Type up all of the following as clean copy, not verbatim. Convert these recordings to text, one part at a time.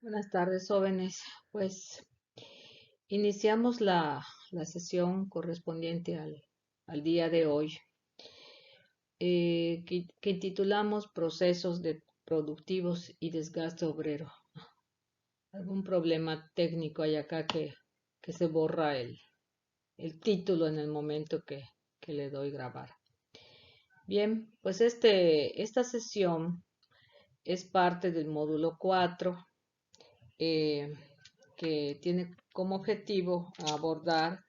Buenas tardes, jóvenes. Pues iniciamos la sesión correspondiente al día de hoy, que titulamos Procesos productivos y desgaste obrero. Algún problema técnico hay acá que se borra el título en el momento que le doy grabar. Bien, pues esta sesión es parte del módulo 4, eh, que tiene como objetivo abordar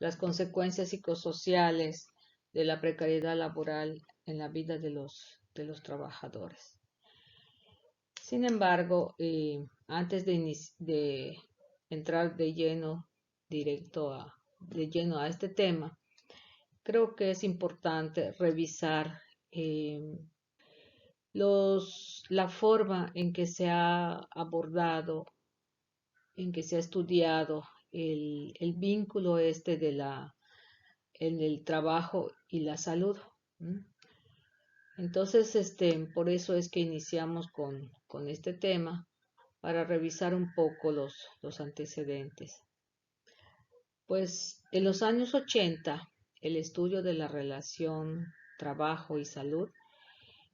las consecuencias psicosociales de la precariedad laboral en la vida de los trabajadores. Sin embargo, antes de entrar de lleno a este tema, creo que es importante revisar la forma en que se ha abordado, en que se ha estudiado el vínculo en el trabajo y la salud. ¿M? Entonces, por eso es que iniciamos con este tema para revisar un poco los antecedentes. Pues en los años 80, el estudio de la relación trabajo y salud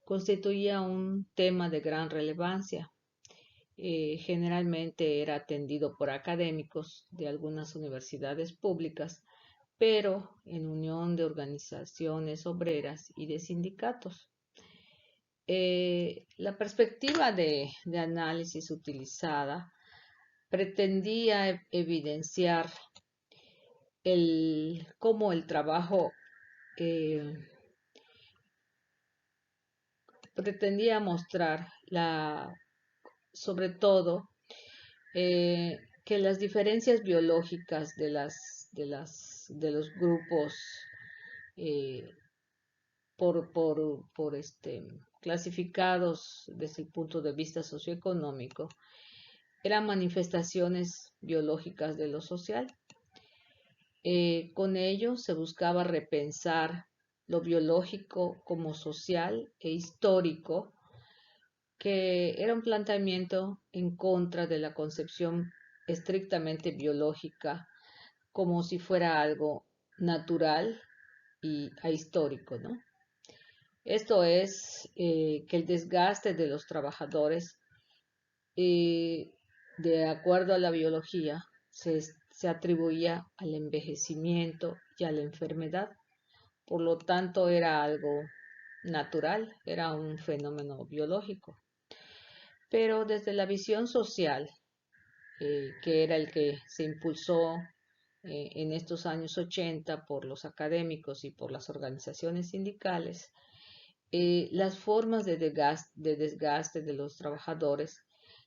constituía un tema de gran relevancia. Generalmente era atendido por académicos de algunas universidades públicas, pero en unión de organizaciones obreras y de sindicatos. La perspectiva de análisis utilizada pretendía evidenciar cómo el trabajo eh, pretendía mostrar sobre todo que las diferencias biológicas de los grupos eh, por clasificados desde el punto de vista socioeconómico eran manifestaciones biológicas de lo social. Con ello se buscaba repensar lo biológico como social e histórico, que era un planteamiento en contra de la concepción estrictamente biológica como si fuera algo natural y ahistórico, ¿no? Esto es que el desgaste de los trabajadores, eh, de acuerdo a la biología, se atribuía al envejecimiento y a la enfermedad. Por lo tanto, era algo natural, era un fenómeno biológico. Pero desde la visión social, que era el que se impulsó en estos años 80 por los académicos y por las organizaciones sindicales, las formas de desgaste de los trabajadores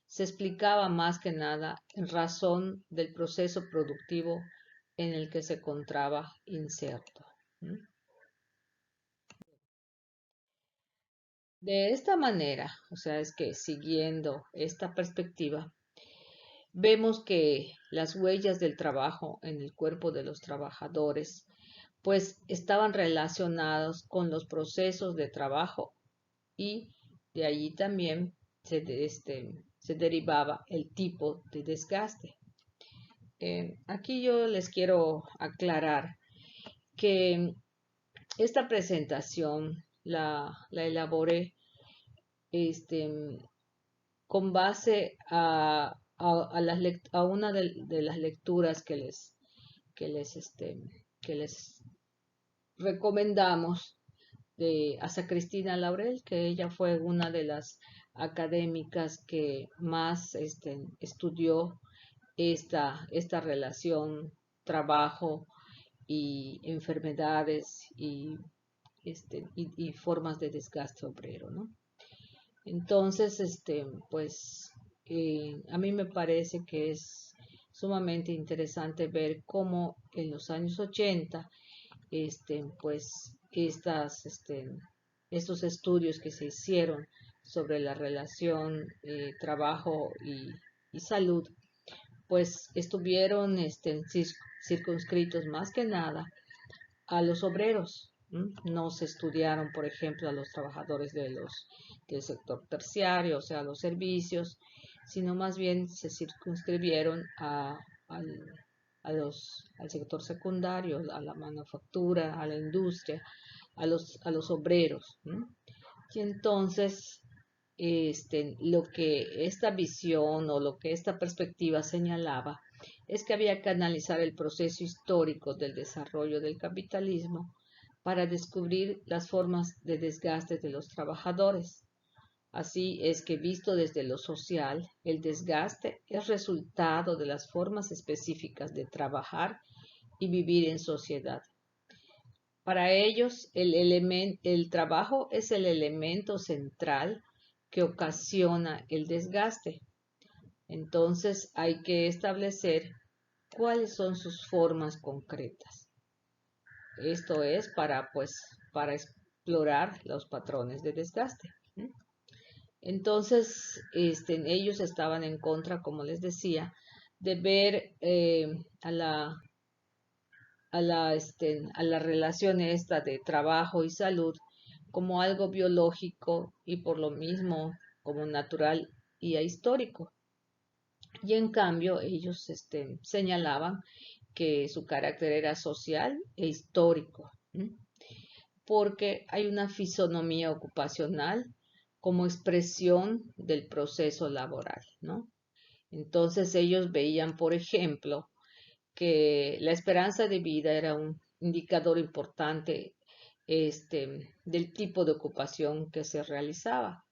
se explicaba más que nada en razón del proceso productivo en el que se encontraba inserto. ¿Mm? De esta manera, o sea, es que siguiendo esta perspectiva, vemos que las huellas del trabajo en el cuerpo de los trabajadores pues estaban relacionados con los procesos de trabajo, y de allí también se derivaba el tipo de desgaste. Aquí yo les quiero aclarar que esta presentación la elaboré este, con base a una de las lecturas que les, este, que les recomendamos de Asa Cristina Laurel, que ella fue una de las académicas que más estudió esta relación trabajo y enfermedades y formas de desgaste obrero, ¿no? Entonces, pues a mí me parece que es sumamente interesante ver cómo en los años 80 pues estos estudios que se hicieron sobre la relación trabajo y salud, pues estuvieron circunscritos más que nada a los obreros. No se estudiaron, por ejemplo, a los trabajadores del sector terciario, o sea, los servicios, sino más bien se circunscribieron al, al sector secundario, a la manufactura, a la industria, a los obreros. ¿No? Y entonces, lo que esta visión o lo que esta perspectiva señalaba es que había que analizar el proceso histórico del desarrollo del capitalismo para descubrir las formas de desgaste de los trabajadores. Así es que visto desde lo social, el desgaste es resultado de las formas específicas de trabajar y vivir en sociedad. Para ellos, el trabajo es el elemento central que ocasiona el desgaste. Entonces hay que establecer cuáles son sus formas concretas. Esto es para explorar los patrones de desgaste. Entonces, ellos estaban en contra, como les decía, de ver a la relación esta de trabajo y salud como algo biológico y por lo mismo como natural y ahistórico. Y en cambio, ellos señalaban que su carácter era social e histórico, porque hay una fisonomía ocupacional como expresión del proceso laboral, ¿no? Entonces ellos veían, por ejemplo, que la esperanza de vida era un indicador importante del tipo de ocupación que se realizaba.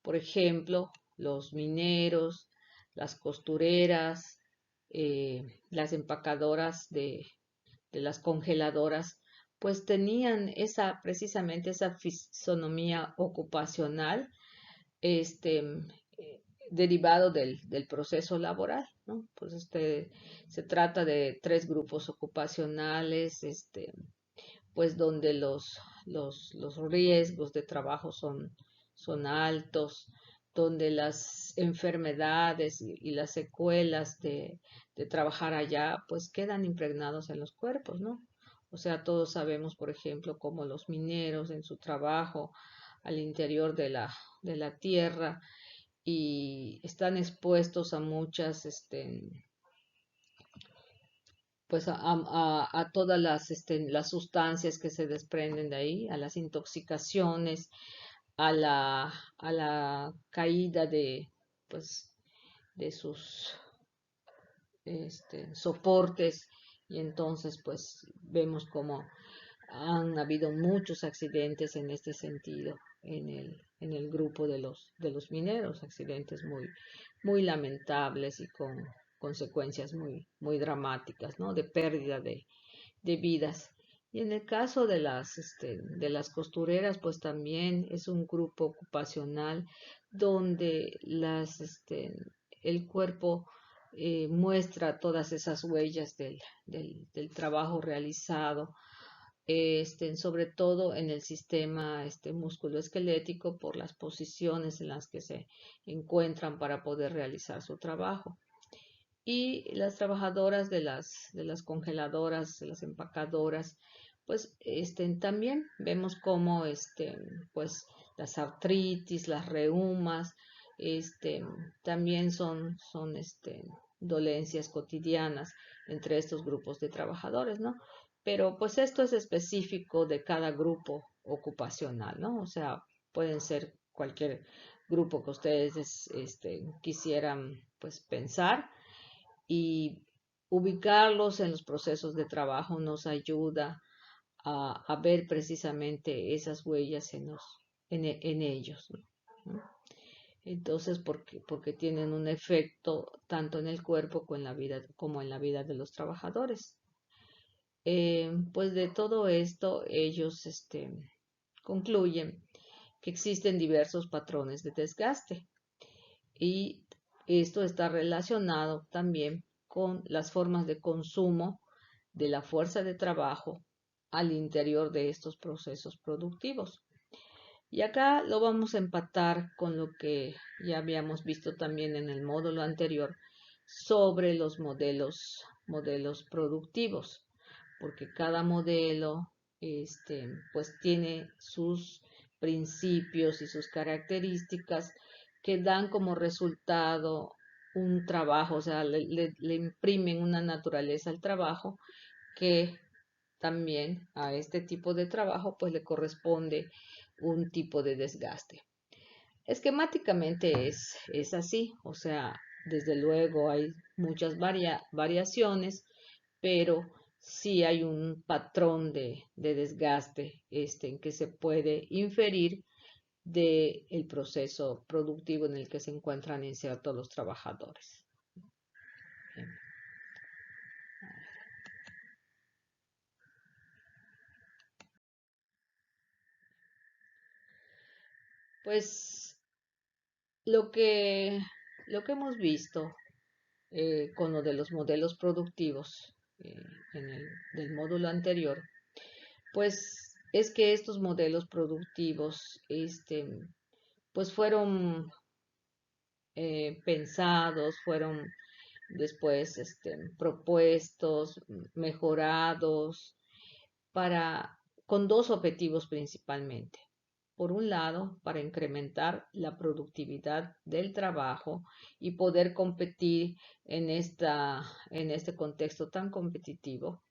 Por ejemplo, los mineros, las costureras, las empacadoras de las congeladoras, pues tenían precisamente esa fisonomía ocupacional, este, derivado del proceso laboral, ¿no? Pues se trata de tres grupos ocupacionales, pues donde los riesgos de trabajo son altos, donde las enfermedades y las secuelas de trabajar allá, pues quedan impregnados en los cuerpos, ¿no? O sea, todos sabemos, por ejemplo, cómo los mineros en su trabajo al interior de la tierra y están expuestos a muchas, pues a todas las sustancias que se desprenden de ahí, a las intoxicaciones, a la caída pues, de sus soportes y entonces pues vemos como han habido muchos accidentes en este sentido en el grupo de los mineros, accidentes muy lamentables y con consecuencias muy dramáticas, ¿no? De pérdida de vidas. Y en el caso de las costureras, pues también es un grupo ocupacional donde el cuerpo muestra todas esas huellas del trabajo realizado, sobre todo en el sistema musculoesquelético por las posiciones en las que se encuentran para poder realizar su trabajo. Y las trabajadoras de las congeladoras, de las empacadoras, pues también vemos cómo pues las artritis, las reumas, también son dolencias cotidianas entre estos grupos de trabajadores, ¿no? Pero pues esto es específico de cada grupo ocupacional, ¿no? O sea, pueden ser cualquier grupo que ustedes quisieran pues pensar y ubicarlos en los procesos de trabajo nos ayuda a ver precisamente esas huellas en ellos, ¿no? Entonces, porque tienen un efecto tanto en el cuerpo como en la vida de los trabajadores. Pues de todo esto ellos concluyen que existen diversos patrones de desgaste y esto está relacionado también con las formas de consumo de la fuerza de trabajo al interior de estos procesos productivos. Y acá lo vamos a empatar con lo que ya habíamos visto también en el módulo anterior sobre los modelos productivos, porque cada modelo pues tiene sus principios y sus características que dan como resultado un trabajo, o sea, le imprimen una naturaleza al trabajo que también a este tipo de trabajo pues le corresponde un tipo de desgaste. Esquemáticamente es así, o sea, desde luego hay muchas variaciones, pero sí hay un patrón de desgaste en que se puede inferir del proceso productivo en el que se encuentran insertos los trabajadores. Bien. Pues lo que, lo que hemos visto con lo de los modelos productivos del módulo anterior, pues es que estos modelos productivos pues fueron pensados, fueron después propuestos, mejorados con dos objetivos principalmente. Por un lado, para incrementar la productividad del trabajo y poder competir en este contexto tan competitivo,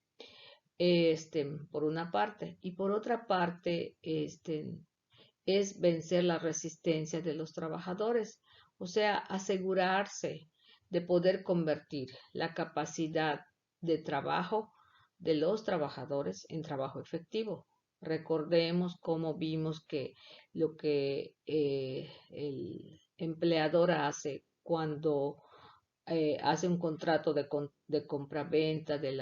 por una parte. Y por otra parte, es vencer la resistencia de los trabajadores, o sea, asegurarse de poder convertir la capacidad de trabajo de los trabajadores en trabajo efectivo. Recordemos cómo vimos que lo que el empleador hace cuando hace un contrato de compra-venta de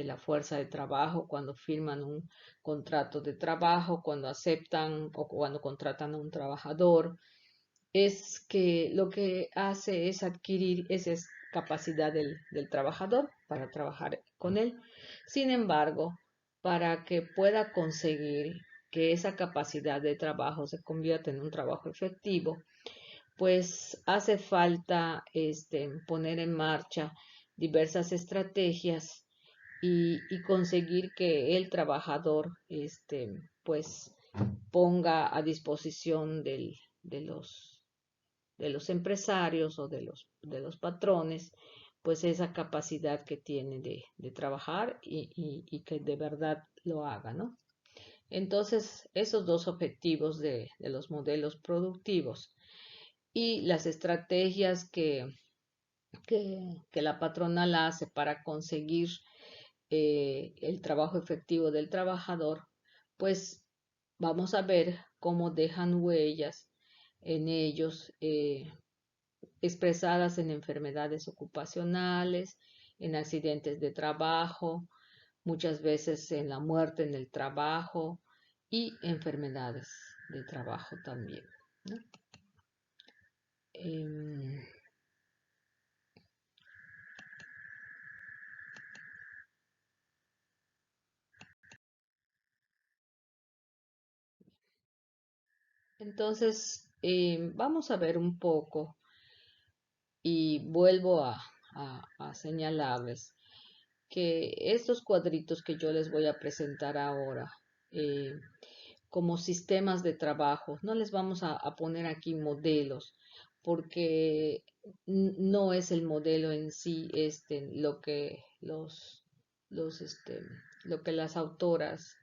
la fuerza de trabajo, cuando firman un contrato de trabajo, cuando aceptan o cuando contratan a un trabajador, es que lo que hace es adquirir esa capacidad del trabajador para trabajar con él. Sin embargo, para que pueda conseguir que esa capacidad de trabajo se convierta en un trabajo efectivo, pues hace falta poner en marcha diversas estrategias y conseguir que el trabajador pues ponga a disposición de los empresarios o de los patrones pues esa capacidad que tiene de trabajar y que de verdad lo haga, ¿no? Entonces, esos dos objetivos de los modelos productivos y las estrategias que la patronal hace para conseguir el trabajo efectivo del trabajador, pues vamos a ver cómo dejan huellas en ellos expresadas en enfermedades ocupacionales, en accidentes de trabajo, muchas veces en la muerte en el trabajo y enfermedades de trabajo también, ¿no? Em, Entonces, vamos a ver un poco y vuelvo a señalarles que estos cuadritos que yo les voy a presentar ahora, eh, como sistemas de trabajo, no les vamos a poner aquí modelos, porque no es el modelo en sí los, lo que las autoras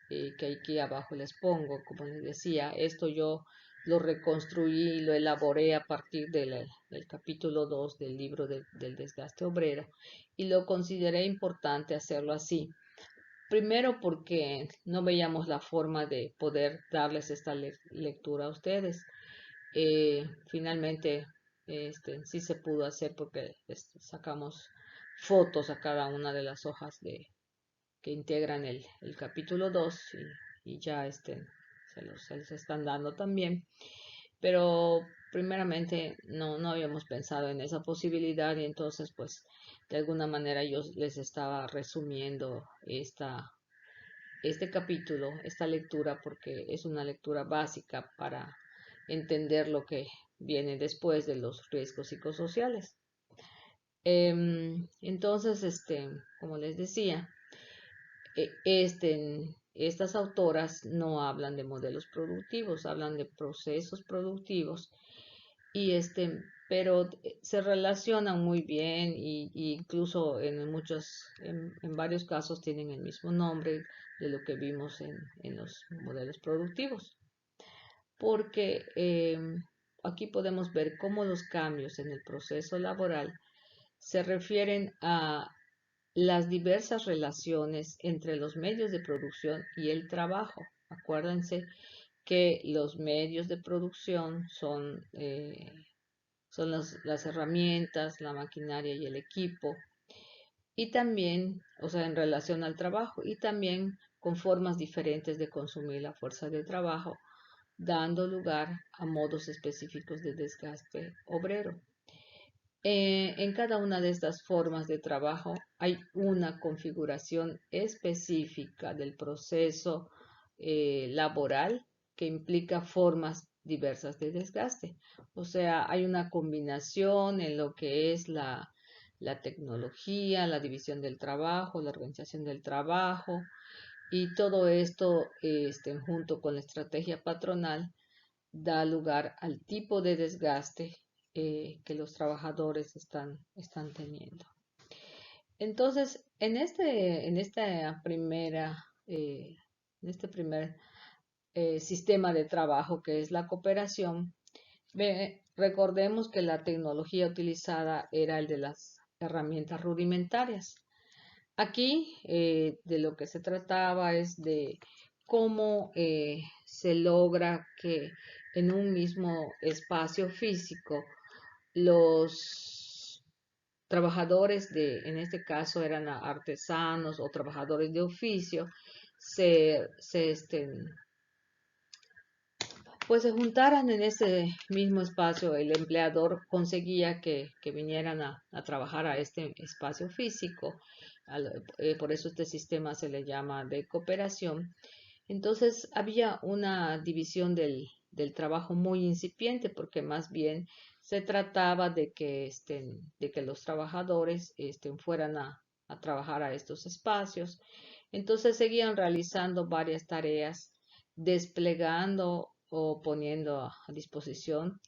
que aquí abajo les pongo, como les decía, esto yo lo reconstruí y lo elaboré a partir del capítulo 2 del libro del desgaste obrero y lo consideré importante hacerlo así. Primero porque no veíamos la forma de poder darles esta lectura a ustedes. Finalmente, sí se pudo hacer porque sacamos fotos a cada una de las hojas que integran el capítulo 2 y ya se los están dando también. Pero primeramente no habíamos pensado en esa posibilidad y entonces pues de alguna manera yo les estaba resumiendo este capítulo, esta lectura, porque es una lectura básica para entender lo que viene después de los riesgos psicosociales. Entonces, como les decía, estas autoras no hablan de modelos productivos, hablan de procesos productivos y pero se relacionan muy bien y incluso en varios casos tienen el mismo nombre de lo que vimos en los modelos productivos, porque aquí podemos ver cómo los cambios en el proceso laboral se refieren a las diversas relaciones entre los medios de producción y el trabajo. Acuérdense que los medios de producción son las herramientas, la maquinaria y el equipo, y también, o sea, en relación al trabajo, y también con formas diferentes de consumir la fuerza de trabajo, dando lugar a modos específicos de desgaste obrero. En cada una de estas formas de trabajo hay una configuración específica del proceso laboral que implica formas diversas de desgaste. O sea, hay una combinación en lo que es la tecnología, la división del trabajo, la organización del trabajo y todo esto junto con la estrategia patronal da lugar al tipo de desgaste que los trabajadores están teniendo. Entonces, en este primer sistema de trabajo que es la cooperación, recordemos que la tecnología utilizada era el de las herramientas rudimentarias. Aquí de lo que se trataba es de cómo se logra que en un mismo espacio físico los trabajadores en este caso eran artesanos o trabajadores de oficio, pues se juntaran en ese mismo espacio. El empleador conseguía que vinieran a trabajar a este espacio físico. Por eso este sistema se le llama de cooperación. Entonces había una división del trabajo muy incipiente porque más bien se trataba de que los trabajadores fueran a trabajar a estos espacios. Entonces seguían realizando varias tareas, desplegando o poniendo a disposición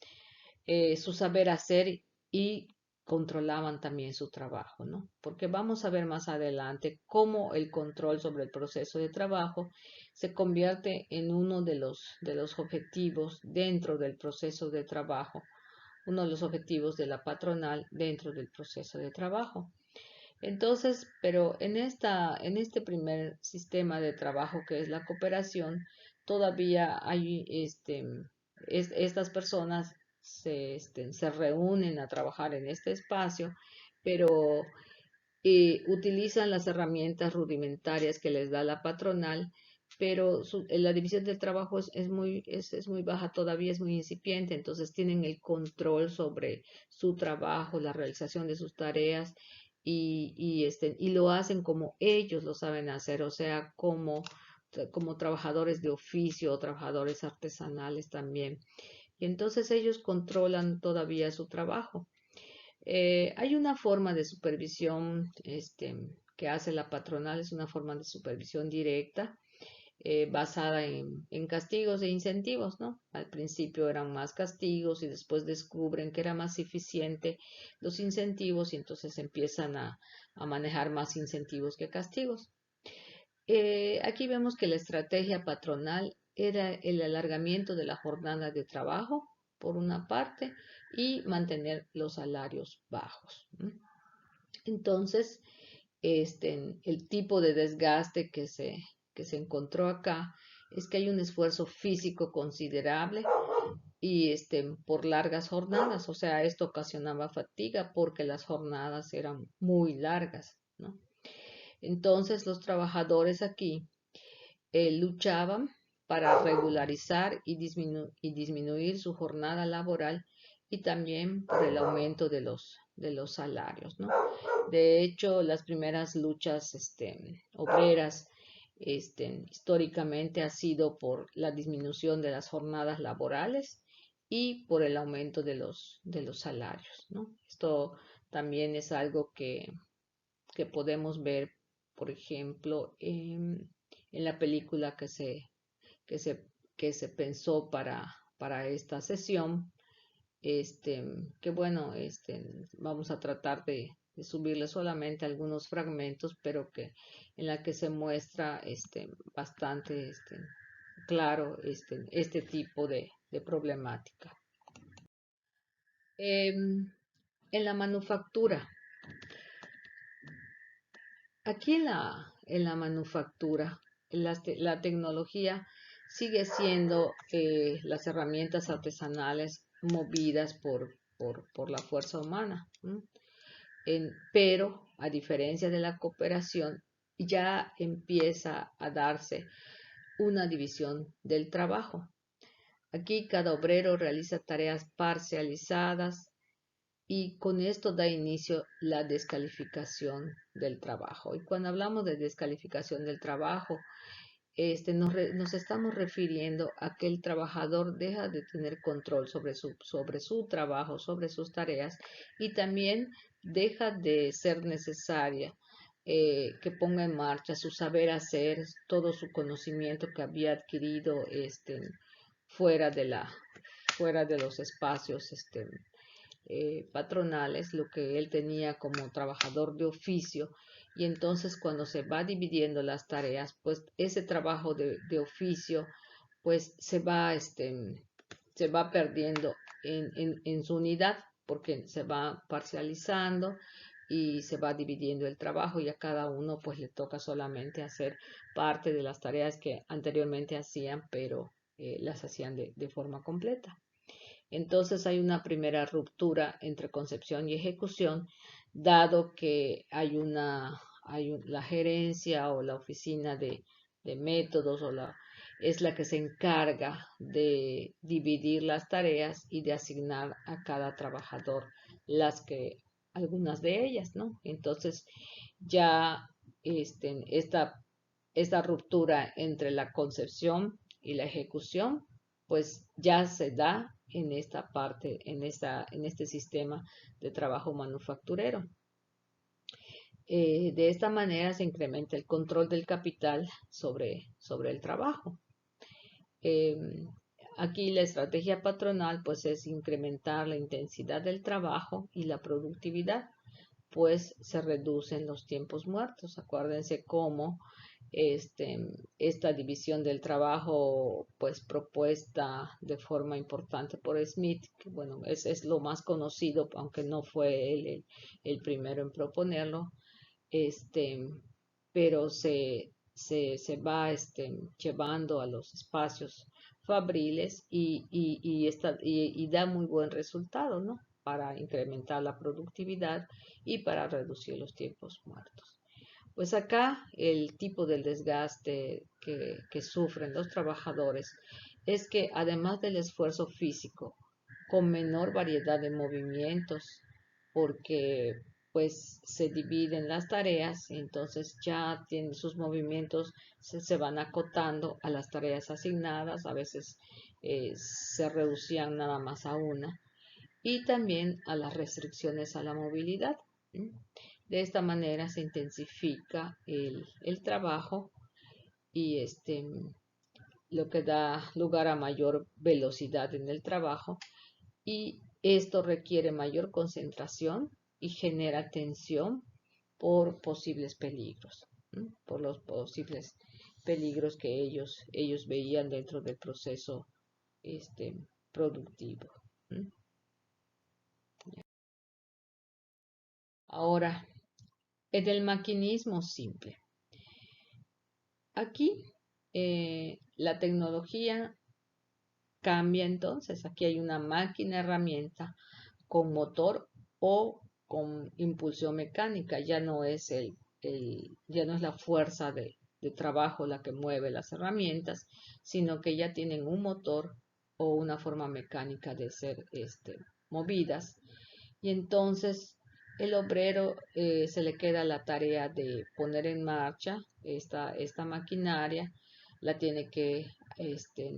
su saber hacer y controlaban también su trabajo, ¿no? Porque vamos a ver más adelante cómo el control sobre el proceso de trabajo se convierte en uno de los objetivos dentro del proceso de trabajo, uno de los objetivos de la patronal dentro del proceso de trabajo. Entonces, pero en este primer sistema de trabajo que es la cooperación, todavía hay estas personas se reúnen a trabajar en este espacio, pero utilizan las herramientas rudimentarias que les da la patronal, pero la división del trabajo es muy baja todavía, es muy incipiente, entonces tienen el control sobre su trabajo, la realización de sus tareas y lo hacen como ellos lo saben hacer, o sea, como trabajadores de oficio o trabajadores artesanales también. Y entonces ellos controlan todavía su trabajo. Hay una forma de supervisión que hace la patronal, es una forma de supervisión directa basada en castigos e incentivos, ¿no? Al principio eran más castigos y después descubren que era más eficiente los incentivos y entonces empiezan a manejar más incentivos que castigos. Aquí vemos que la estrategia patronal era el alargamiento de la jornada de trabajo, por una parte, y mantener los salarios bajos. Entonces, el tipo de desgaste que se encontró acá es que hay un esfuerzo físico considerable y por largas jornadas, o sea, esto ocasionaba fatiga porque las jornadas eran muy largas, ¿no? Entonces, los trabajadores aquí luchaban para regularizar y disminuir su jornada laboral y también por el aumento de los salarios, ¿no? De hecho, las primeras luchas obreras históricamente ha sido por la disminución de las jornadas laborales y por el aumento de los salarios, ¿no? Esto también es algo que podemos ver, por ejemplo, en la película que se, que se pensó para esta sesión, que bueno, vamos a tratar de subirle solamente algunos fragmentos, pero que en la que se muestra bastante claro este tipo de problemática. En la manufactura, aquí en la manufactura, la tecnología sigue siendo las herramientas artesanales movidas por la fuerza humana. Pero, a diferencia de la cooperación, ya empieza a darse una división del trabajo. Aquí cada obrero realiza tareas parcializadas y con esto da inicio la descalificación del trabajo. Y cuando hablamos de descalificación del trabajo, nos estamos refiriendo a que el trabajador deja de tener control sobre su trabajo, sobre sus tareas, y también deja de ser necesaria que ponga en marcha su saber hacer, todo su conocimiento que había adquirido fuera de fuera de los espacios patronales, lo que él tenía como trabajador de oficio. Y entonces cuando se va dividiendo las tareas, pues ese trabajo de oficio pues se va perdiendo en su unidad, porque se va parcializando y se va dividiendo el trabajo, y a cada uno pues le toca solamente hacer parte de las tareas que anteriormente hacían, pero las hacían de forma completa. Entonces hay una primera ruptura entre concepción y ejecución, dado que la gerencia o la oficina de métodos es la que se encarga de dividir las tareas y de asignar a cada trabajador algunas de ellas, ¿no? Entonces ya esta ruptura entre la concepción y la ejecución, pues ya se da en esta parte, en este sistema de trabajo manufacturero. De esta manera se incrementa el control del capital sobre el trabajo. Eh, Aquí la estrategia patronal pues es incrementar la intensidad del trabajo y la productividad, pues se reducen los tiempos muertos. Acuérdense cómo este, esta división del trabajo, pues propuesta de forma importante por Smith, que bueno, es lo más conocido, aunque no fue él el primero en proponerlo, este, pero se va llevando a los espacios fabriles y da muy buen resultado, ¿no? Para incrementar la productividad y para reducir los tiempos muertos. Pues acá el tipo del desgaste que sufren los trabajadores es que además del esfuerzo físico, con menor variedad de movimientos, porque pues se dividen las tareas, y entonces ya tienen sus movimientos, se van acotando a las tareas asignadas, a veces se reducían nada más a una, y también a las restricciones a la movilidad. De esta manera se intensifica el trabajo y lo que da lugar a mayor velocidad en el trabajo, y esto requiere mayor concentración y genera tensión por posibles peligros, por los posibles peligros que ellos veían dentro del proceso productivo. Ahora, en el maquinismo simple. Aquí la tecnología cambia entonces. Aquí hay una máquina herramienta con motor o con impulsión mecánica. Ya no es ya no es la fuerza de trabajo la que mueve las herramientas, sino que ya tienen un motor o una forma mecánica de ser movidas. Y entonces el obrero se le queda la tarea de poner en marcha esta maquinaria, la tiene que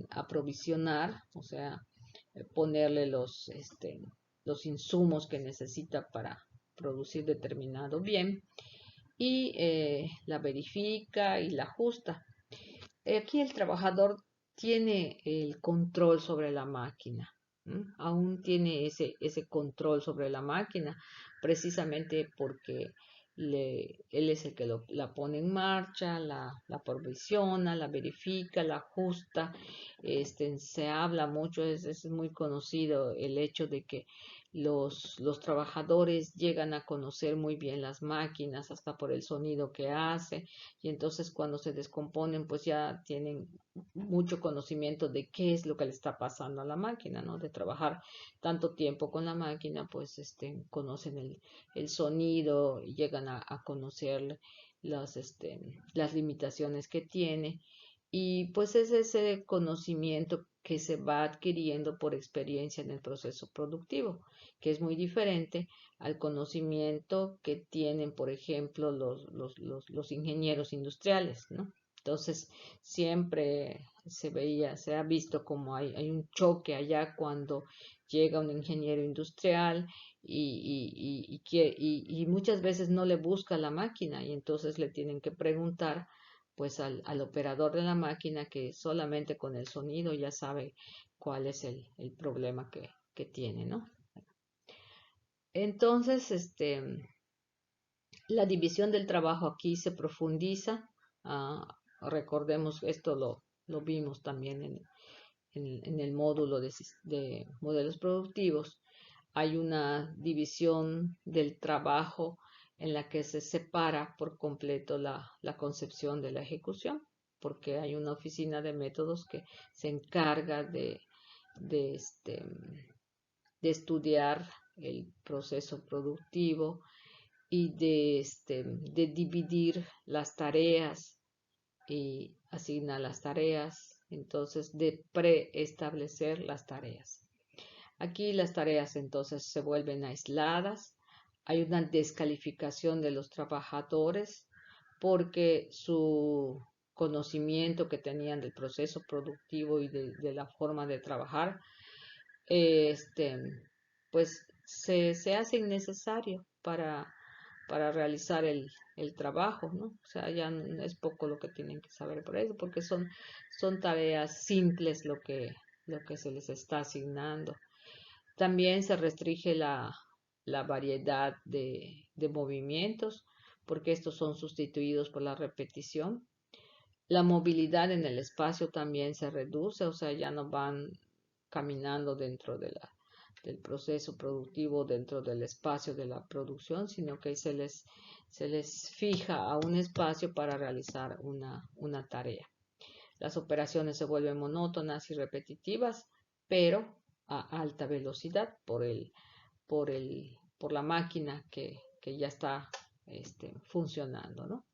aprovisionar, o sea, ponerle los insumos que necesita para producir determinado bien, y la verifica y la ajusta. Aquí el trabajador tiene el control sobre la máquina. Aún tiene ese control sobre la máquina, precisamente porque él es el que la pone en marcha, la provisiona, la verifica, la ajusta. Se habla mucho, es muy conocido el hecho de que los trabajadores llegan a conocer muy bien las máquinas, hasta por el sonido que hace, y entonces cuando se descomponen, pues ya tienen mucho conocimiento de qué es lo que le está pasando a la máquina, ¿no? De trabajar tanto tiempo con la máquina, pues conocen el sonido, llegan a conocer las limitaciones que tiene, y pues es ese conocimiento que se va adquiriendo por experiencia en el proceso productivo, que es muy diferente al conocimiento que tienen, por ejemplo, los ingenieros industriales, ¿no? Entonces, siempre se ha visto como hay un choque allá cuando llega un ingeniero industrial y muchas veces no le busca la máquina y entonces le tienen que preguntar pues al operador de la máquina, que solamente con el sonido ya sabe cuál es el problema que tiene, ¿no? Entonces, la división del trabajo aquí se profundiza. Recordemos, esto lo vimos también en el módulo de modelos productivos. Hay una división del trabajo en la que se separa por completo la concepción de la ejecución, porque hay una oficina de métodos que se encarga de, este, de estudiar el proceso productivo y de dividir las tareas y asignar las tareas, entonces de preestablecer las tareas. Aquí las tareas entonces se vuelven aisladas, hay una descalificación de los trabajadores porque su conocimiento que tenían del proceso productivo y de la forma de trabajar, pues se hace innecesario para realizar el trabajo, ¿no? O sea, ya no es poco lo que tienen que saber por eso, porque son tareas simples lo que se les está asignando. También se restringe la variedad de movimientos, porque estos son sustituidos por la repetición. La movilidad en el espacio también se reduce, o sea, ya no van caminando dentro del proceso productivo, dentro del espacio de la producción, sino que se les fija a un espacio para realizar una tarea. Las operaciones se vuelven monótonas y repetitivas, pero a alta velocidad por la máquina que ya está funcionando, ¿no?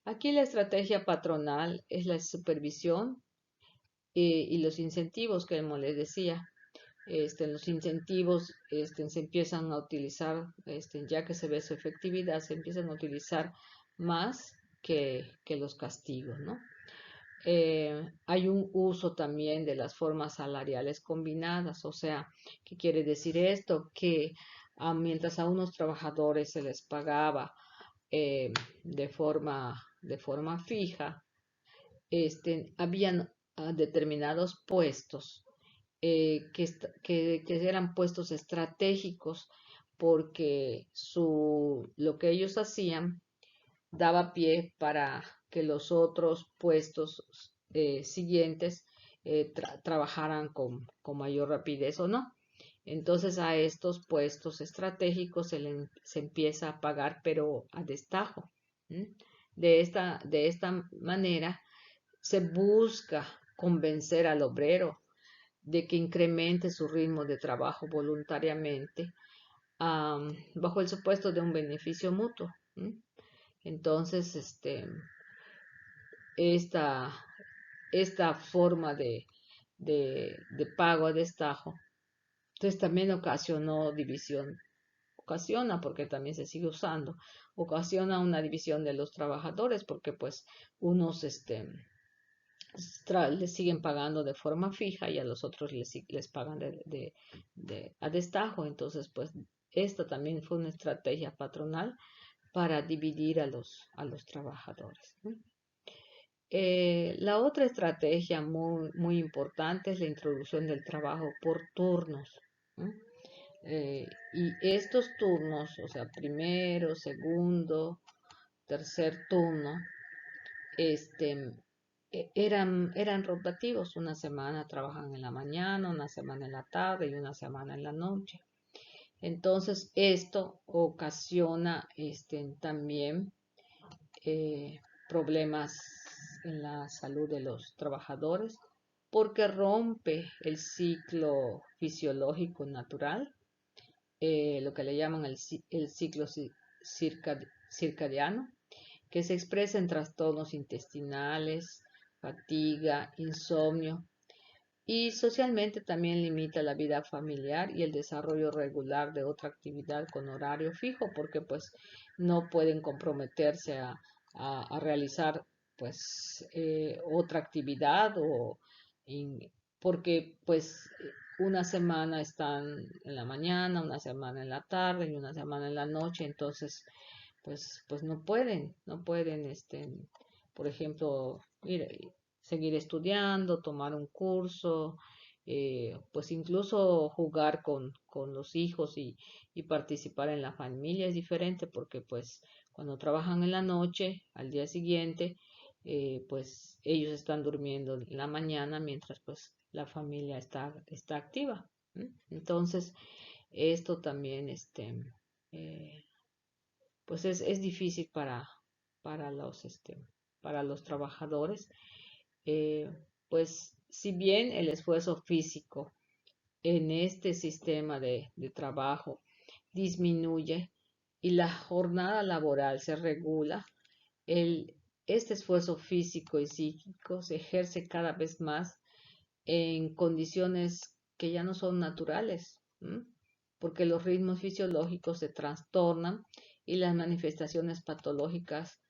Aquí la estrategia patronal es la supervisión y los incentivos que como les decía. Los incentivos se empiezan a utilizar, ya que se ve su efectividad, se empiezan a utilizar más que los castigos, ¿no? Hay un uso también de las formas salariales combinadas, o sea, ¿qué quiere decir esto? Que mientras a unos trabajadores se les pagaba de forma fija, habían determinados puestos que eran puestos estratégicos porque lo que ellos hacían daba pie para que los otros puestos siguientes trabajaran con mayor rapidez o no. Entonces a estos puestos estratégicos se empieza a pagar, pero a destajo. ¿Mm? De esta manera se busca convencer al obrero de que incremente su ritmo de trabajo voluntariamente bajo el supuesto de un beneficio mutuo. Entonces, esta, esta forma de pago a destajo, entonces también ocasionó división, ocasiona porque también se sigue usando, ocasiona una división de los trabajadores porque pues unos les siguen pagando de forma fija y a los otros les pagan a destajo. Entonces, pues esta también fue una estrategia patronal para dividir a los trabajadores, ¿no? La otra estrategia muy importante es la introducción del trabajo por turnos. ¿No? Y estos turnos, o sea, primero, segundo, tercer turno, este, eran rotativos. Una semana trabajan en la mañana, una semana en la tarde y una semana en la noche. Entonces, esto ocasiona también problemas en la salud de los trabajadores porque rompe el ciclo fisiológico natural, lo que le llaman el ciclo circadiano, que se expresa en trastornos intestinales, fatiga, insomnio, y socialmente también limita la vida familiar y el desarrollo regular de otra actividad con horario fijo, porque pues no pueden comprometerse a realizar pues otra actividad porque pues una semana están en la mañana, una semana en la tarde y una semana en la noche, entonces pues no pueden, por ejemplo, seguir estudiando, tomar un curso, pues incluso jugar con los hijos y participar en la familia es diferente porque pues cuando trabajan en la noche, al día siguiente, pues ellos están durmiendo en la mañana mientras pues la familia está activa. ¿M? Entonces, esto también eh, pues es difícil para los trabajadores. Eh, pues si bien el esfuerzo físico en este sistema de trabajo disminuye y la jornada laboral se regula, este esfuerzo físico y psíquico se ejerce cada vez más en condiciones que ya no son naturales, ¿m? Porque los ritmos fisiológicos se trastornan y las manifestaciones patológicas,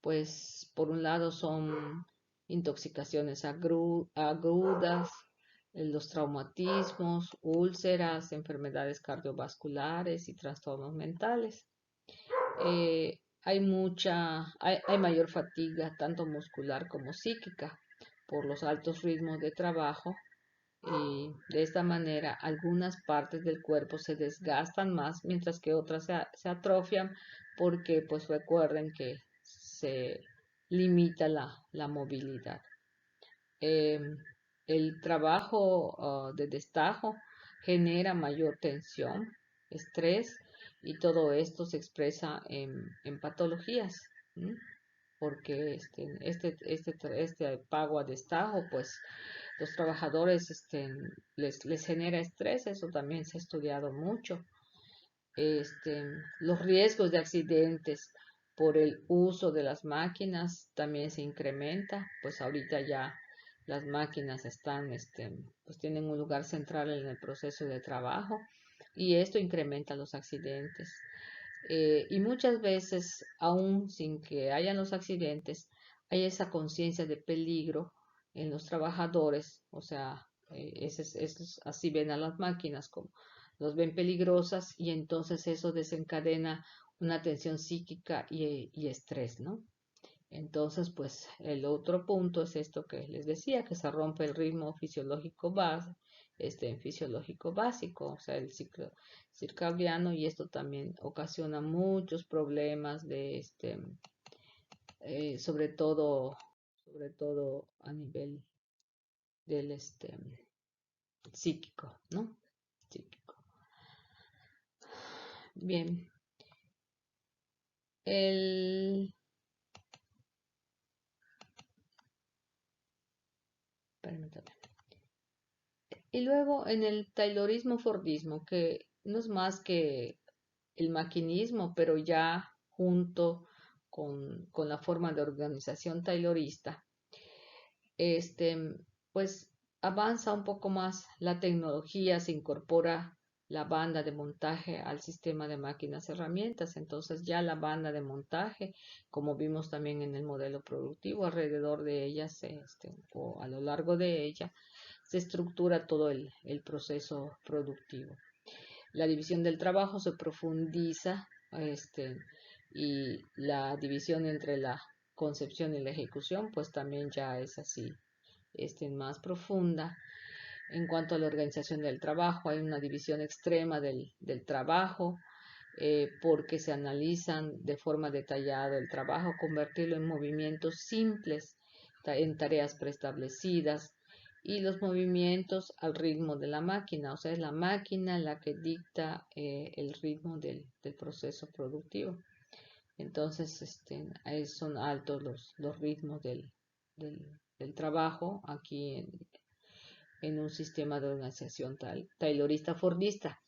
pues por un lado son intoxicaciones agudas, los traumatismos, úlceras, enfermedades cardiovasculares y trastornos mentales. Hay mayor fatiga, tanto muscular como psíquica, por los altos ritmos de trabajo y de esta manera algunas partes del cuerpo se desgastan más mientras que otras se atrofian porque pues recuerden que se limita la movilidad. Eh, el trabajo de destajo genera mayor tensión, estrés y todo esto se expresa en patologías. ¿M? Porque este pago a destajo pues los trabajadores les genera estrés, eso también se ha estudiado mucho. Este, los riesgos de accidentes por el uso de las máquinas también se incrementa, pues ahorita ya las máquinas pues tienen un lugar central en el proceso de trabajo y esto incrementa los accidentes. Y muchas veces, aún sin que hayan los accidentes, hay esa conciencia de peligro en los trabajadores, o sea, así ven a las máquinas como los ven peligrosas y entonces eso desencadena una tensión psíquica y estrés, ¿no? Entonces, pues el otro punto es esto que les decía, que se rompe el ritmo fisiológico básico, o sea, el ciclo circadiano, y esto también ocasiona muchos problemas sobre todo a nivel del psíquico, ¿no? Psíquico. Bien. El, permítame. Y luego en el Taylorismo-Fordismo, que no es más que el maquinismo, pero ya junto con la forma de organización taylorista, este, pues avanza un poco más la tecnología, se incorpora la banda de montaje al sistema de máquinas herramientas, entonces ya la banda de montaje, como vimos también en el modelo productivo, alrededor de ella o a lo largo de ella, se estructura todo el proceso productivo. La división del trabajo se profundiza, y la división entre la concepción y la ejecución, pues también ya es así, más profunda. En cuanto a la organización del trabajo, hay una división extrema del trabajo, porque se analizan de forma detallada el trabajo, convertirlo en movimientos simples, en tareas preestablecidas, y los movimientos al ritmo de la máquina, o sea, es la máquina la que dicta el ritmo del proceso productivo. Entonces, ahí son altos los ritmos del trabajo aquí en un sistema de organización taylorista-fordista.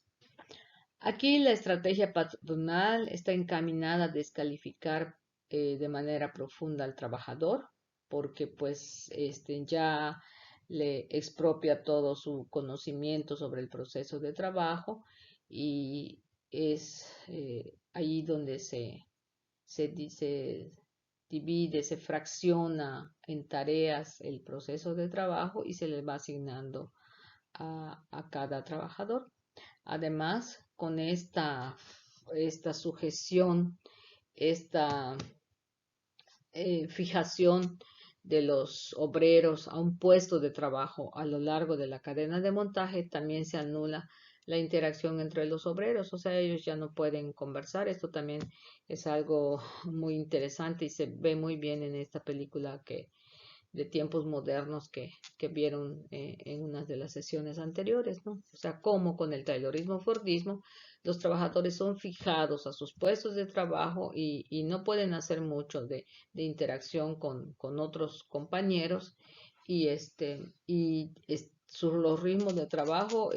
Aquí la estrategia patronal está encaminada a descalificar de manera profunda al trabajador, porque pues ya le expropia todo su conocimiento sobre el proceso de trabajo, y es ahí donde se divide, se fracciona en tareas el proceso de trabajo y se le va asignando a cada trabajador. Además, con esta sujeción, esta fijación de los obreros a un puesto de trabajo a lo largo de la cadena de montaje, también se anula la interacción entre los obreros, o sea, ellos ya no pueden conversar. Esto también es algo muy interesante y se ve muy bien en esta película de tiempos modernos que vieron en unas de las sesiones anteriores, ¿no? O sea, cómo con el taylorismo-fordismo los trabajadores son fijados a sus puestos de trabajo y no pueden hacer mucho de interacción con otros compañeros, y los ritmos de trabajo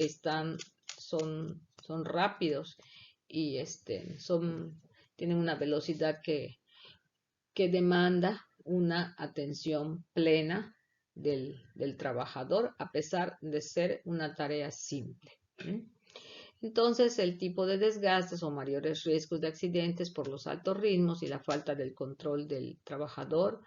son rápidos, y tienen una velocidad que demanda una atención plena del trabajador, a pesar de ser una tarea simple. Entonces, el tipo de desgastes o mayores riesgos de accidentes por los altos ritmos y la falta del control del trabajador.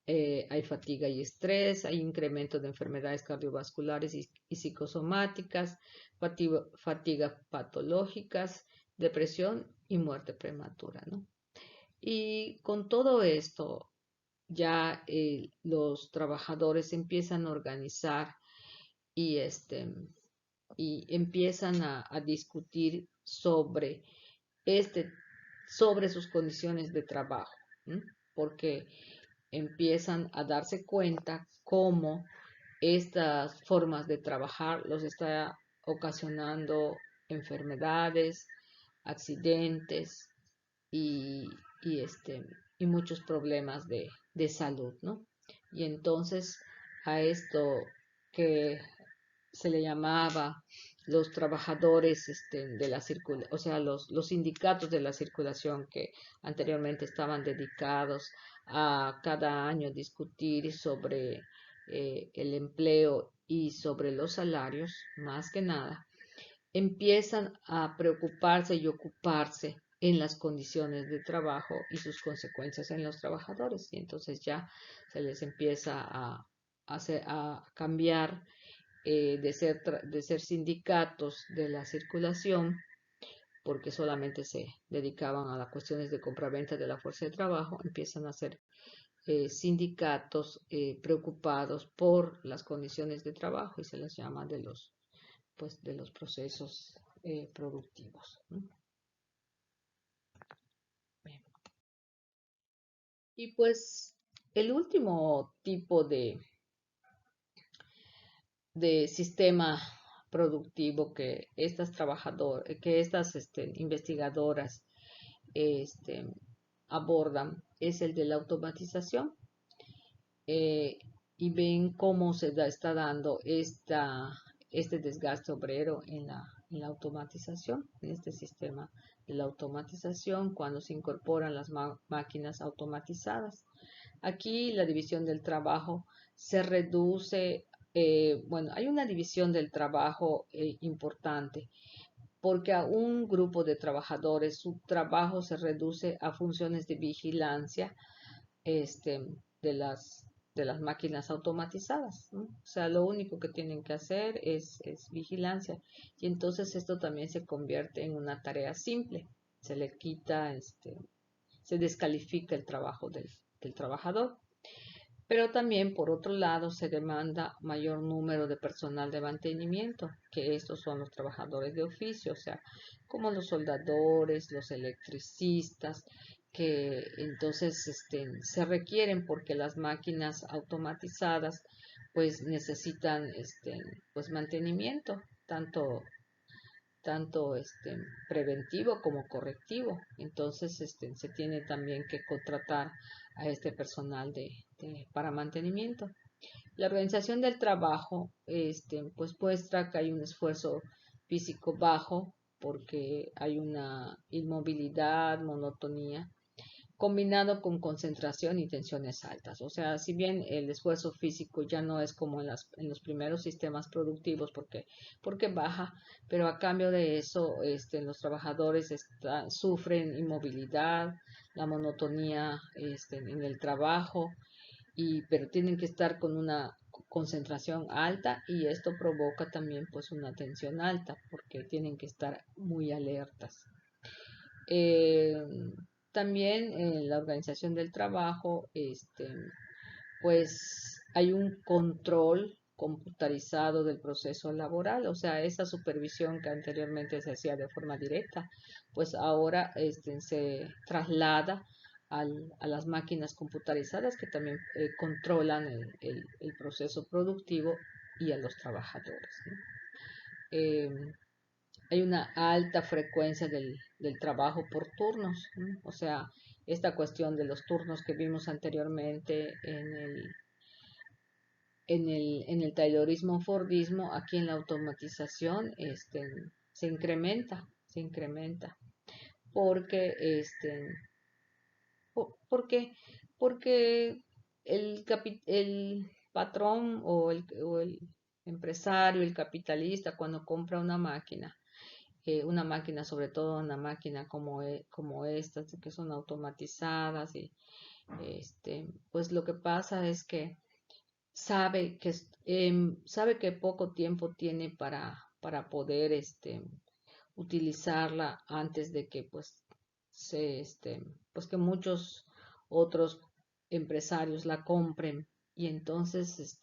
Hay fatiga y estrés, hay incremento de enfermedades cardiovasculares y psicosomáticas, fatiga patológicas, depresión y muerte prematura, ¿no? Y con todo esto, ya los trabajadores empiezan a organizar y, y empiezan a discutir este, sobre sus condiciones de trabajo, ¿sí? Porque empiezan a darse cuenta cómo estas formas de trabajar los está ocasionando enfermedades, accidentes y, y, y muchos problemas de salud, ¿no? Y entonces a esto que se le llamaba los trabajadores de la circulación, o sea, los sindicatos de la circulación, que anteriormente estaban dedicados a cada año discutir sobre el empleo y sobre los salarios, más que nada, empiezan a preocuparse y ocuparse en las condiciones de trabajo y sus consecuencias en los trabajadores. Y entonces ya se les empieza a cambiar de ser sindicatos de la circulación, porque solamente se dedicaban a las cuestiones de compraventa de la fuerza de trabajo, empiezan a ser sindicatos preocupados por las condiciones de trabajo, y se les llama de los procesos productivos, ¿no? Y pues el último tipo de sistema productivo que estas investigadoras este, abordan es el de la automatización, eh, y ven cómo está dando este desgaste obrero en la automatización, en este sistema de la automatización, cuando se incorporan las máquinas automatizadas. Aquí la división del trabajo se reduce. Bueno, hay una división del trabajo importante, porque a un grupo de trabajadores su trabajo se reduce a funciones de vigilancia este, de las máquinas automatizadas, ¿no? O sea, lo único que tienen que hacer es vigilancia, y entonces esto también se convierte en una tarea simple. Se le quita, se descalifica el trabajo del trabajador. Pero también, por otro lado, se demanda mayor número de personal de mantenimiento, que estos son los trabajadores de oficio, o sea, como los soldadores, los electricistas, que entonces se requieren porque las máquinas automatizadas pues necesitan pues mantenimiento, tanto preventivo como correctivo. Entonces se tiene también que contratar a este personal para mantenimiento. La organización del trabajo pues muestra que hay un esfuerzo físico bajo porque hay una inmovilidad, monotonía combinado con concentración y tensiones altas. O sea, si bien el esfuerzo físico ya no es como en los primeros sistemas productivos porque baja, pero a cambio de eso los trabajadores sufren inmovilidad, la monotonía en el trabajo, pero tienen que estar con una concentración alta y esto provoca también pues una tensión alta porque tienen que estar muy alertas. Eh, También en la organización del trabajo, pues hay un control computarizado del proceso laboral, o sea, esa supervisión que anteriormente se hacía de forma directa, pues ahora se traslada a las máquinas computarizadas que también controlan el proceso productivo y a los trabajadores, ¿no? Eh, Hay una alta frecuencia del trabajo por turnos, ¿no? O sea, esta cuestión de los turnos que vimos anteriormente en el Taylorismo Fordismo, aquí en la automatización se incrementa, porque, ¿por qué? Porque el patrón o el empresario, el capitalista, cuando compra una máquina, sobre todo una máquina como estas, que son automatizadas, y pues lo que pasa es que sabe que poco tiempo tiene para poder utilizarla antes de que pues que muchos otros empresarios la compren, y entonces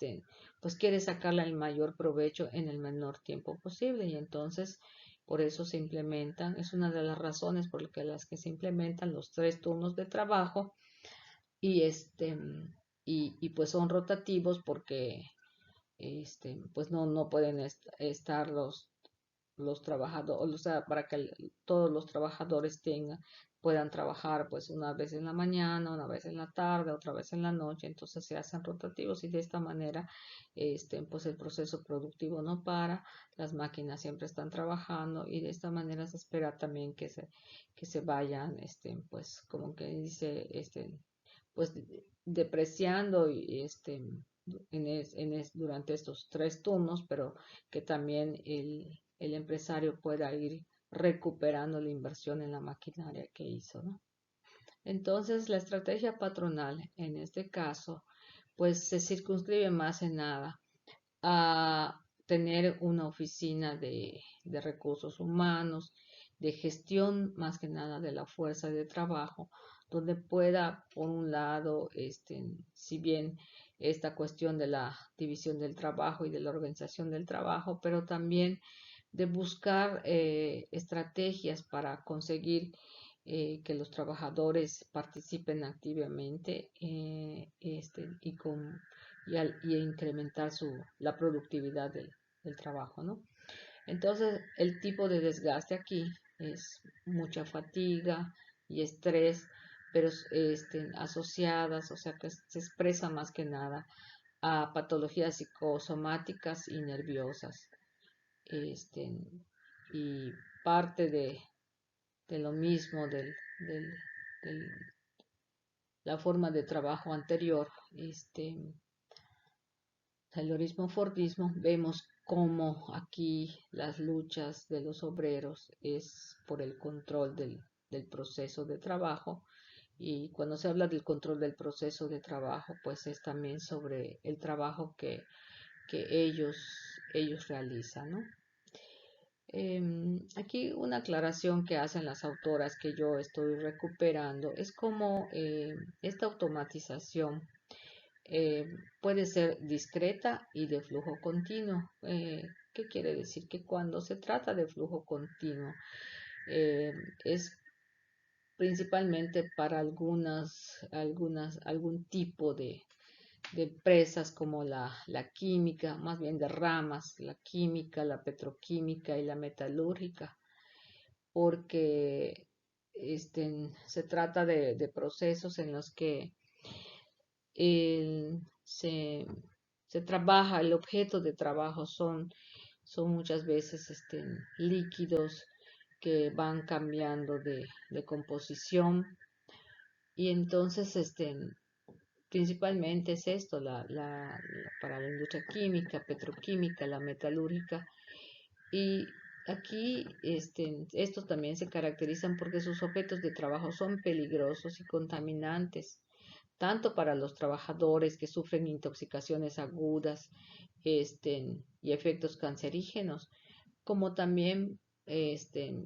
pues quiere sacarla el mayor provecho en el menor tiempo posible, y entonces por eso se implementan, es una de las razones por las que se implementan los 3 turnos de trabajo, y pues son rotativos porque pues no pueden estar los trabajadores, o sea, para que todos los trabajadores puedan trabajar pues una vez en la mañana, una vez en la tarde, otra vez en la noche. Entonces se hacen rotativos, y de esta manera pues el proceso productivo no para, las máquinas siempre están trabajando, y de esta manera se espera también que se vayan pues como que dice pues depreciando durante estos 3 turnos, pero que también el empresario pueda ir recuperando la inversión en la maquinaria que hizo, ¿no? Entonces, la estrategia patronal, en este caso, pues se circunscribe más en nada a tener una oficina de recursos humanos, de gestión más que nada de la fuerza de trabajo, donde pueda, por un lado, si bien esta cuestión de la división del trabajo y de la organización del trabajo, pero también de buscar estrategias para conseguir que los trabajadores participen activamente y a incrementar la productividad del trabajo, ¿no? Entonces, el tipo de desgaste aquí es mucha fatiga y estrés, pero asociadas, o sea que se expresa más que nada a patologías psicosomáticas y nerviosas. Y parte de lo mismo del- la forma de trabajo anterior, Taylorismo-Fordismo, vemos cómo aquí las luchas de los obreros es por el control del proceso de trabajo, y cuando se habla del control del proceso de trabajo, pues es también sobre el trabajo que ellos realizan, ¿no? Aquí una aclaración que hacen las autoras que yo estoy recuperando es como esta automatización eh, puede ser discreta y de flujo continuo. ¿Qué quiere decir? Que cuando se trata de flujo continuo eh, es principalmente para algún tipo de empresas como la química, más bien de ramas, la química, la petroquímica y la metalúrgica, porque se trata de procesos en los que el- se, se trabaja, el objeto de trabajo son muchas veces líquidos que van cambiando de composición y entonces principalmente es esto, para la industria química, petroquímica, la metalúrgica. Y aquí estos también se caracterizan porque sus objetos de trabajo son peligrosos y contaminantes, tanto para los trabajadores que sufren intoxicaciones agudas y efectos cancerígenos, como también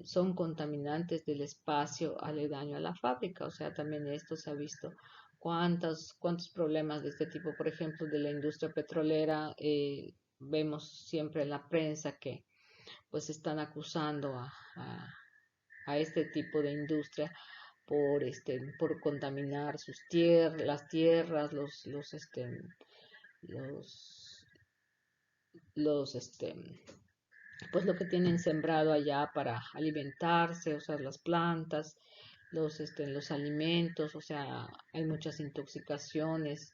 son contaminantes del espacio aledaño a la fábrica. O sea, también esto se ha visto cuántos problemas de este tipo, por ejemplo, de la industria petrolera. Vemos siempre en la prensa que pues están acusando a este tipo de industria por contaminar las tierras, los, los pues lo que tienen sembrado allá para alimentarse, o sea, las plantas, los alimentos, o sea, hay muchas intoxicaciones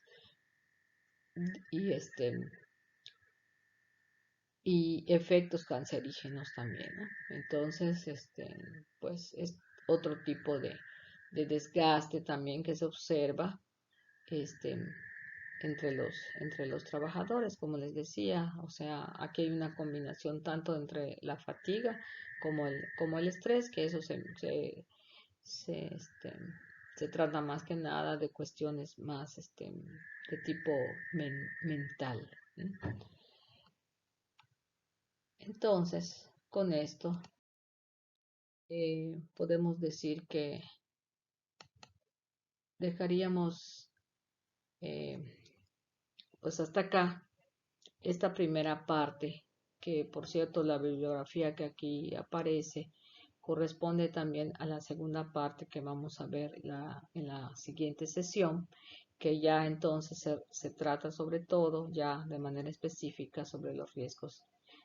y y efectos cancerígenos también, ¿no? Entonces, pues es otro tipo de desgaste también que se observa, este, entre los trabajadores, como les decía. O sea, aquí hay una combinación tanto entre la fatiga como el estrés, que eso se, este, se trata más que nada de cuestiones más de tipo mental, ¿no? Entonces, con esto podemos decir que dejaríamos eh, pues hasta acá esta primera parte, que por cierto la bibliografía que aquí aparece corresponde también a la segunda parte que vamos a ver en la siguiente sesión, que ya entonces se trata sobre todo ya de manera específica sobre los riesgos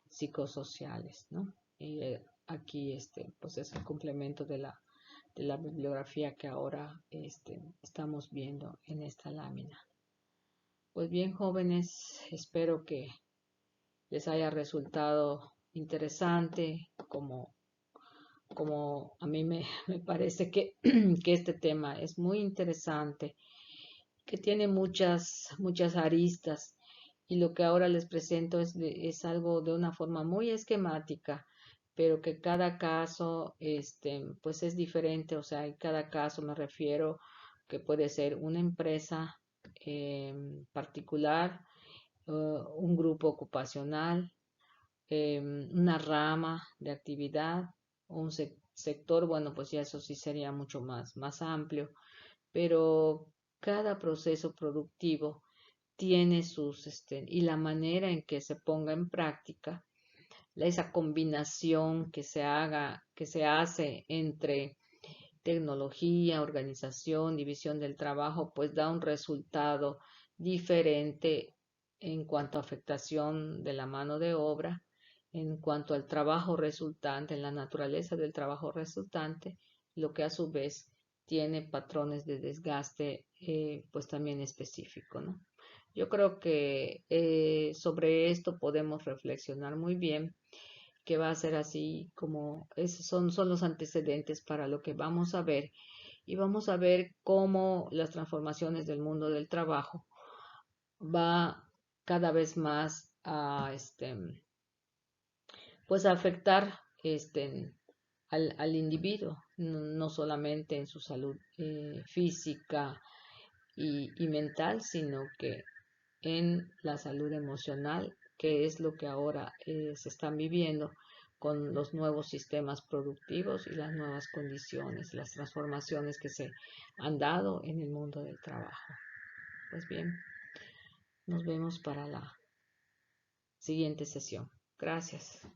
psicosociales, ¿no? Y aquí pues es el complemento de la bibliografía que ahora estamos viendo en esta lámina. Pues bien, jóvenes, espero que les haya resultado interesante, como a mí me parece que este tema es muy interesante, que tiene muchas aristas, y lo que ahora les presento es algo de una forma muy esquemática, pero que cada caso pues es diferente. O sea, en cada caso me refiero que puede ser una empresa particular, un grupo ocupacional, una rama de actividad, un sector. Bueno, pues ya eso sí sería mucho más amplio, pero cada proceso productivo tiene y la manera en que se ponga en práctica, esa combinación que se hace entre tecnología, organización, división del trabajo, pues da un resultado diferente en cuanto a afectación de la mano de obra, en cuanto al trabajo resultante, en la naturaleza del trabajo resultante, lo que a su vez tiene patrones de desgaste pues también específico, ¿no? Yo creo que sobre esto podemos reflexionar muy bien, que va a ser así como son los antecedentes para lo que vamos a ver, y vamos a ver cómo las transformaciones del mundo del trabajo va cada vez más a pues a afectar al individuo, no solamente en su salud física y mental, sino que en la salud emocional, que es lo que ahora se están viviendo, con los nuevos sistemas productivos y las nuevas condiciones, las transformaciones que se han dado en el mundo del trabajo. Pues bien, nos vemos para la siguiente sesión. Gracias.